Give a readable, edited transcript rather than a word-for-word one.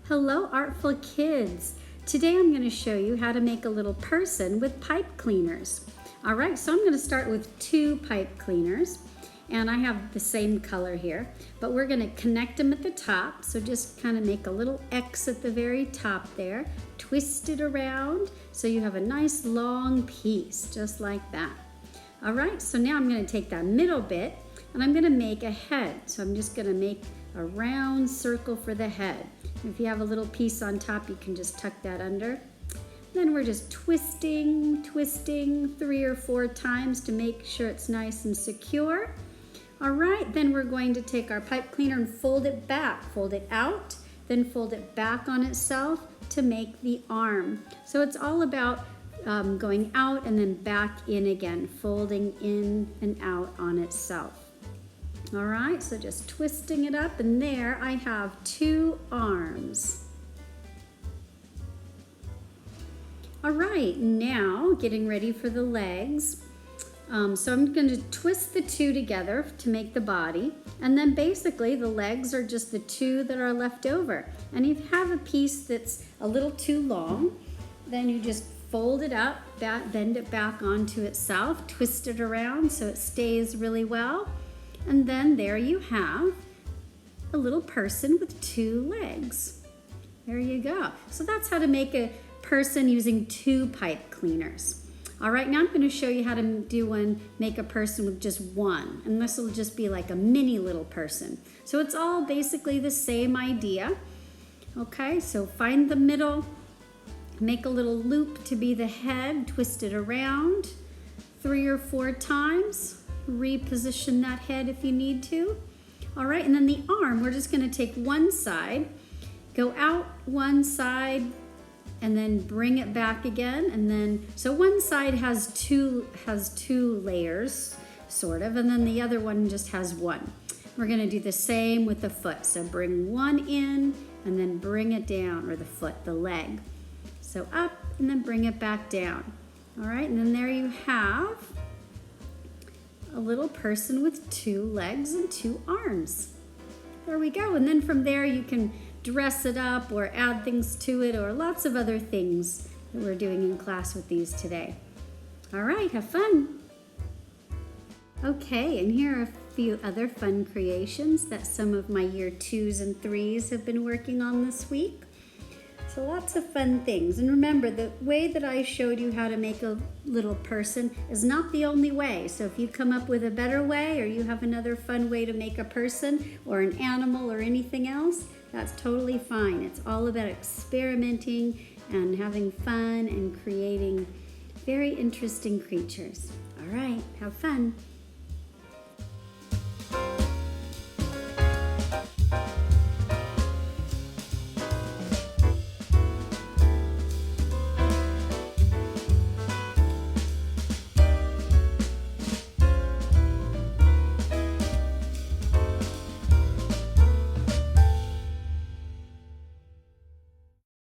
Hello, artful kids. Today I'm going to show you how to make a little person with pipe cleaners. All right, so I'm going to start with 2 pipe cleaners, and I have the same color here, but we're going to connect them at the top. So just kind of make a little X at the very top there, twist it around so you have a nice long piece, just like that. All right, so now I'm going to take that middle bit and I'm going to make a head. So I'm just going to make a round circle for the head. If you have a little piece on top, you can just tuck that under. Then we're just twisting 3 or 4 times to make sure it's nice and secure. All right, then we're going to take our pipe cleaner and fold it back, fold it out, then fold it back on itself to make the arm. So it's all about going out and then back in again, folding in and out on itself. All right, so just twisting it up, and there I have 2 arms. All right, now getting ready for the legs. So I'm going to twist the 2 together to make the body, and then basically the legs are just the 2 that are left over. And if you have a piece that's a little too long, then you just fold it up, bend it back onto itself, twist it around so it stays really well. And then there you have a little person with 2 legs. There you go. So that's how to make a person using 2 pipe cleaners. All right, now I'm going to show you how to make a person with just 1. And this will just be like a mini little person. So it's all basically the same idea. Okay, so find the middle, make a little loop to be the head, twist it around 3 or 4 times. Reposition that head if you need to. All right, and then the arm, we're just going to take one side, go out one side, and then bring it back again. And then, so one side has two layers, sort of, and then the other one just has 1. We're going to do the same with the foot. So bring one in and then bring it down, or the foot, the leg. So up and then bring it back down. All right, and then there you have a little person with 2 legs and 2 arms. There we go. And then from there you can dress it up or add things to it, or lots of other things that we're doing in class with these today. All right, have fun. Okay, and here are a few other fun creations that some of my year 2s and 3s have been working on this week. So lots of fun things. And remember, the way that I showed you how to make a little person is not the only way. So if you come up with a better way, or you have another fun way to make a person or an animal or anything else, that's totally fine. It's all about experimenting and having fun and creating very interesting creatures. All right, have fun.